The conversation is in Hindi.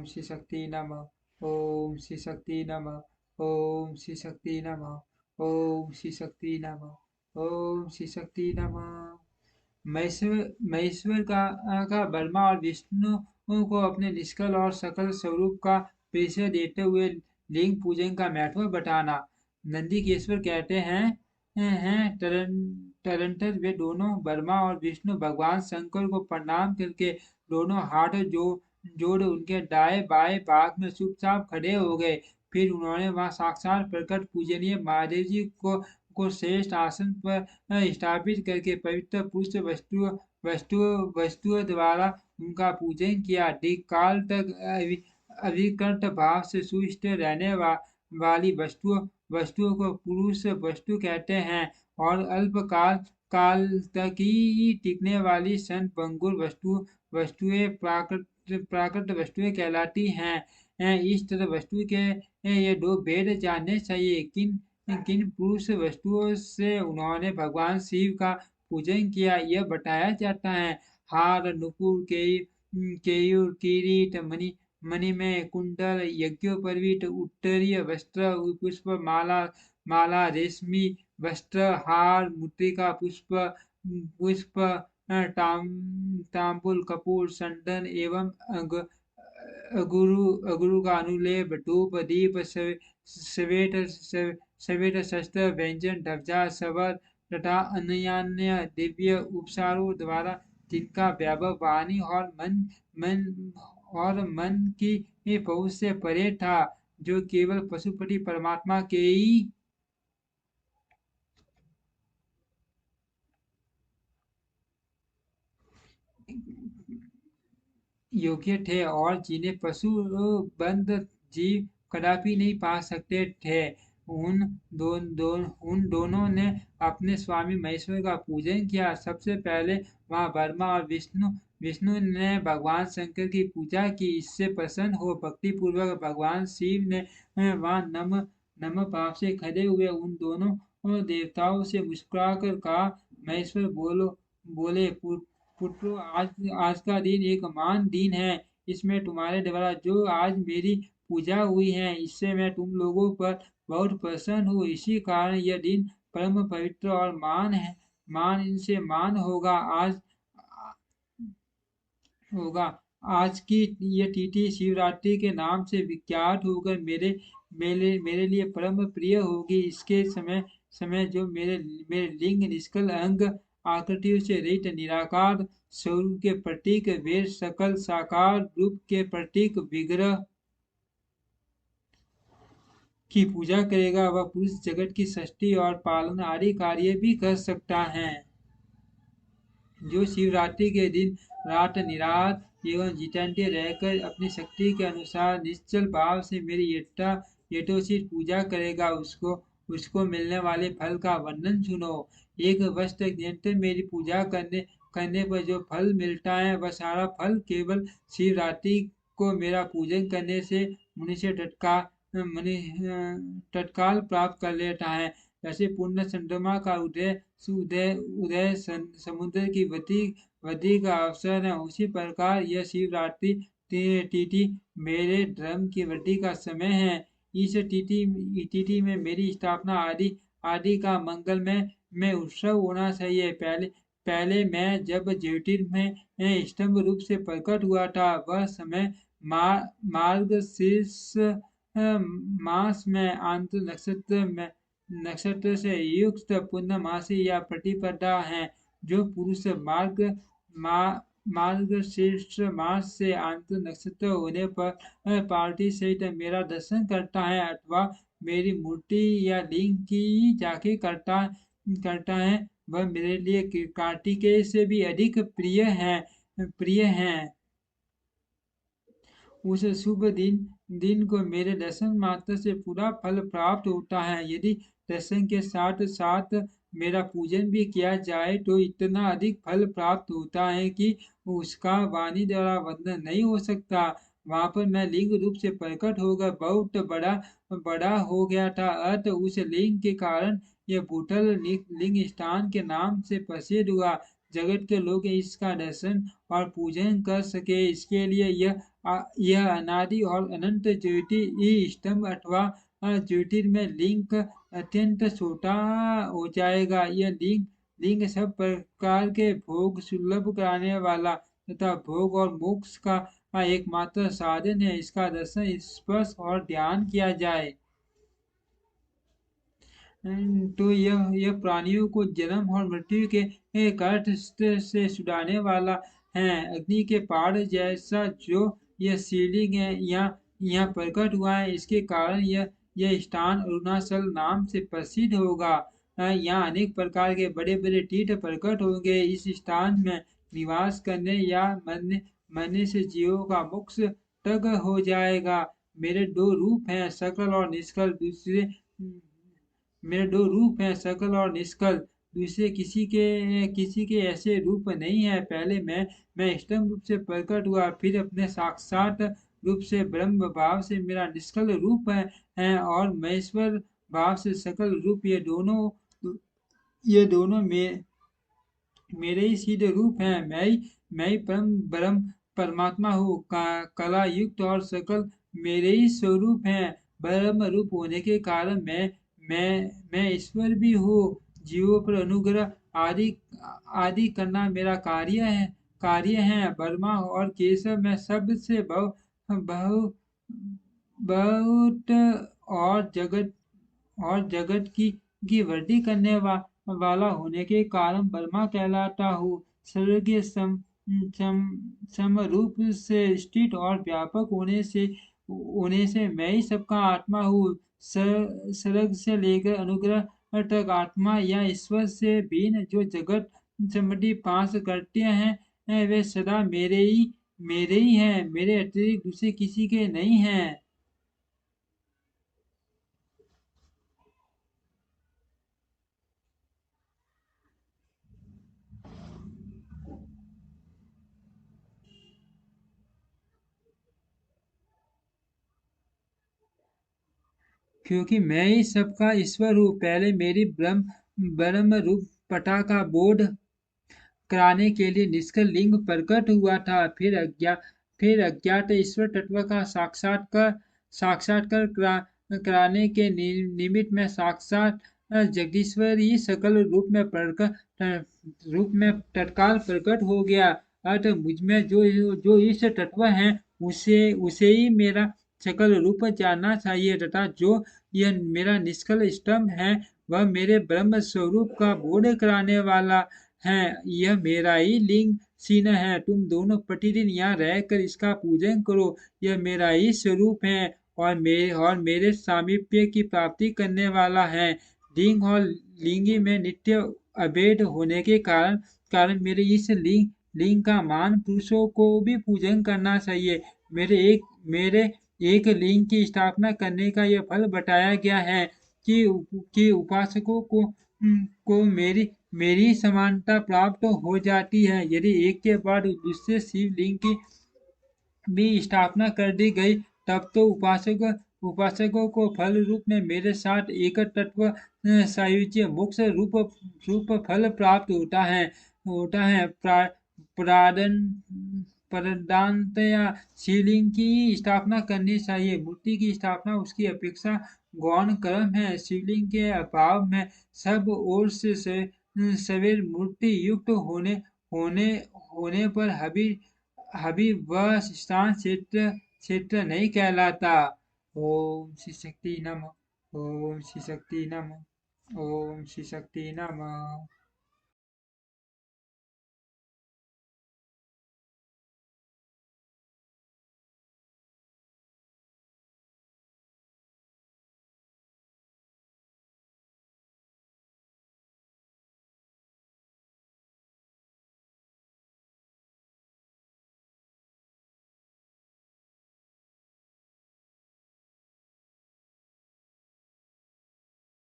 श्री शक्ति नमः। ओम श्री शक्ति नमः। ओम श्री शक्ति नमः। ओम श्री शक्ति नमः। ओम श्री शक्ति नमः। महेश्वर का ब्रह्मा और विष्णु को अपने निष्कल और सकल स्वरूप का परिचय देते हुए लिंग पूजन का महत्व बताना। नंदीकेश्वर कहते हैं तरंतर वे दोनों ब्रह्मा और विष्णु भगवान शंकर को प्रणाम करके दोनों हाथ जोड़ उनके दाएं बाएं भाग में चुपचाप खड़े हो गए। फिर उन्होंने वहां साक्षात प्रकट पूजनीय महादेव जी को श्रेष्ठ आसन पर स्थापित करके पवित्र पुष्प वस्तुओं द्वारा उनका पूजन किया। दीर्घकाल तक अविकट भाव से सुस्थिर रहने वाली वस्तुओं को पुरुष वस्तु कहते हैं और काल तक ही टिकने वाली क्षण भंगुर वस्तुएं प्राकृत वस्तुएं कहलाती हैं। इस तरह वस्तु के ये दो भेद जानने चाहिए। किन किन पुरुष वस्तुओं से उन्होंने भगवान शिव का पूजन किया यह बताया जाता है। हार नुपुर केयूर किरीट मणिमय कुंडल यज्ञोपवीत उत्तरीय वस्त्र पुष्प माला रेशमी वस्त्र हार मुद्रिका पुष्प तांबुल कपूर संदन एवं अगुरु का अनुलेप धूप दीप सवेत सवेत शस्त्र व्यंजन ध्वजा सवर तथा अन्य दिव्य उपचारों द्वारा जिनका वैभव वाणी और मन की पहुंच से परे था, जो केवल पशुपति परमात्मा के ही योग्य थे और जिन्हें पशु बंद जीव कदापि नहीं पा सकते थे। उन दोनों ने अपने स्वामी महेश्वर का पूजन किया। सबसे पहले वहां ब्रह्मा और विष्णु ने भगवान शंकर की पूजा की। इससे प्रसन्न हो भक्ति पूर्वक भगवान शिव ने वहां नम भाव से खड़े हुए उन दोनों देवताओं से मुस्कुराकर कहा, महेश्वर बोले पुत्रों, आज का दिन एक महान दिन है। इसमें तुम्हारे द्वारा जो आज मेरी पूजा हुई है, इससे मैं तुम लोगों पर बहुत प्रसन्न हूँ। इसी कारण यह दिन परम पवित्र और मान इनसे मान होगा। आज की ये तिथि शिवरात्रि के नाम से विख्यात होकर मेरे लिए परम प्रिय होगी। इसके समय जो मेरे लिंग निष्कल अंग आकृतियों से रहित निराकार स्वरूप के प्रतीक वेद सकल साकार रूप के प्रतीक विग्रह की पूजा करेगा, वह पुरुष जगत की सृष्टि और पालन आदि कार्य भी कर सकता है। जो शिवरात्रि के दिन रात निरात एवं जितेंद्रिय रहकर अपनी शक्ति के अनुसार निश्चल भाव से मेरी यथोचित पूजा करेगा, उसको मिलने वाले फल का वर्णन सुनो। एक वर्ष तक निरंतर मेरी पूजा करने पर जो फल मिलता है, वह सारा फल केवल शिवरात्रि को मेरा पूजन करने से मनुष्य तत्काल प्राप्त कर लेता है। जैसे पूर्ण चंद्रमा का उदय समुद्र की वृद्धि का अवसर है, उसी प्रकार यह शिवरात्रि तिथि मेरे धर्म की वृद्धि का समय है। इस तिथि में मेरी स्थापना आदि का मंगलमय उत्सव होना चाहिए। पहले मैं जब ज्योतिर्मय स्तंभ रूप से प्रकट हुआ था, वह समय मार्गशीर्ष मास में आंत नक्षत्र से युक्त पूर्णमासी या प्रतिपदा है। जो पुरुष मार्गशीर्ष मास से आंत नक्षत्र होने पर पार्टी सहित मेरा दर्शन करता है अथवा मेरी मूर्ति या लिंग की झांकी करता है, वह मेरे लिए कार्तिकेय से भी अधिक प्रिय है। उस शुभ दिन को मेरे दर्शन मात्र से पूरा फल प्राप्त होता है। यदि दर्शन के साथ साथ मेरा पूजन भी किया जाए तो इतना अधिक फल प्राप्त होता है कि उसका वाणी द्वारा वर्णन नहीं हो सकता। वहां पर मैं लिंग रूप से प्रकट होकर बहुत बड़ा हो गया था। उस लिंग के कारण यह भूतल लिंग स्थान के नाम से प्रसिद्ध हुआ। जगत के लोग इसका दर्शन और पूजन कर सके। इसके लिए यह अनादि और अनंत ज्योति स्तंभ अथवा ज्योतिर्मय लिंग अत्यंत छोटा हो जाएगा। यह लिंग सब प्रकार के भोग सुलभ कराने वाला तथा भोग और मोक्ष का एकमात्र साधन है। इसका दर्शन स्पर्श और ध्यान किया जाए तो यह प्राणियों को जन्म और मृत्यु के कष्ट से छुड़ाने वाला है। अग्नि के पहाड़ जैसा जो यह शिवलिंग है यहाँ प्रकट हुआ है, इसके कारण यह स्थान अरुणाचल नाम से प्रसिद्ध होगा। यहाँ अनेक प्रकार के बड़े बड़े तीर्थ प्रकट होंगे। इस स्थान में निवास करने या मरने से जीवों का मोक्ष तक हो जाएगा। मेरे दो रूप हैं, सकल और निष्कल। मेरे दो रूप हैं, सकल और निष्कल। दूसरे किसी के ऐसे रूप नहीं है। पहले मैं स्तंभ रूप से प्रकट हुआ, फिर अपने साक्षात रूप से ब्रह्म भाव से मेरा निष्कल रूप है और महेश्वर भाव से सकल रूप। ये दोनों मेरे ही सिद्ध रूप हैं। मैं ही ब्रह्म परमात्मा हूँ। कला युक्त और सकल मेरे ही स्वरूप हैं। ब्रह्म रूप होने के कारण मैं ईश्वर भी हूँ। जीवों पर अनुग्रह आदि आदि करना मेरा कार्य है। वर्मा और केशव में सबसे बहु बहुत और जगत की वृद्धि करने वाला होने के कारण ब्रह्मा कहलाता हूँ। सर्वज्ञ सम समरूप से स्थित और व्यापक होने से मैं ही सबका आत्मा हूँ। सर्ग से लेकर अनुग्रह तक आत्मा या ईश्वर से भिन्न जो जगत संबंधी पांच कृत्य हैं वे सदा मेरे ही हैं। मेरे अतिरिक्त दूसरे किसी के नहीं हैं। क्योंकि मैं ही सबका ईश्वर हूँ। पहले मेरी ब्रह्म रूप पटा का बोध कराने के लिए निष्कल लिंग प्रकट हुआ था। फिर अज्ञात ईश्वर तत्व का साक्षात्कार कराने के निमित्त में साक्षात जगदीश्वर ही सकल रूप में तत्काल प्रकट हो गया। अतः मुझ में जो इस तत्व है उसे ही मेरा सकल रूप जानना चाहिए तथा जो यह मेरा निष्कल स्तंभ है वह मेरे ब्रह्म स्वरूप का बोध कराने वाला है। यह मेरा ही लिंग चिन्ह है। तुम दोनों प्रतिदिन यहाँ रहकर इसका पूजन करो। यह मेरा ही स्वरूप है और मेरे सामीप्य की प्राप्ति करने वाला है। लिंग और लिंगी में नित्य अभेद होने के कारण मेरे इस लिंग का मान पुरुषों को भी पूजन करना चाहिए। मेरे एक लिंग की स्थापना करने का यह फल बताया गया है कि उपासकों को मेरी समानता प्राप्त हो जाती है। यदि एक के बाद दूसरे शिवलिंग की भी स्थापना कर दी गई तब तो उपासकों को फल रूप में मेरे साथ एक तत्व सायुज्य मोक्ष रूप फल प्राप्त होता है। प्रादन प्रदानतया शिवलिंग की स्थापना करनी चाहिए। मूर्ति की स्थापना उसकी अपेक्षा गौण कर्म है। शिवलिंग के अभाव में सब ओर से सवेर मूर्ति युक्त होने होने पर वह स्थान क्षेत्र नहीं कहलाता। ओम श्री शक्ति नमः। ओम श्री शक्ति नमः। ओम श्री शक्ति नमः।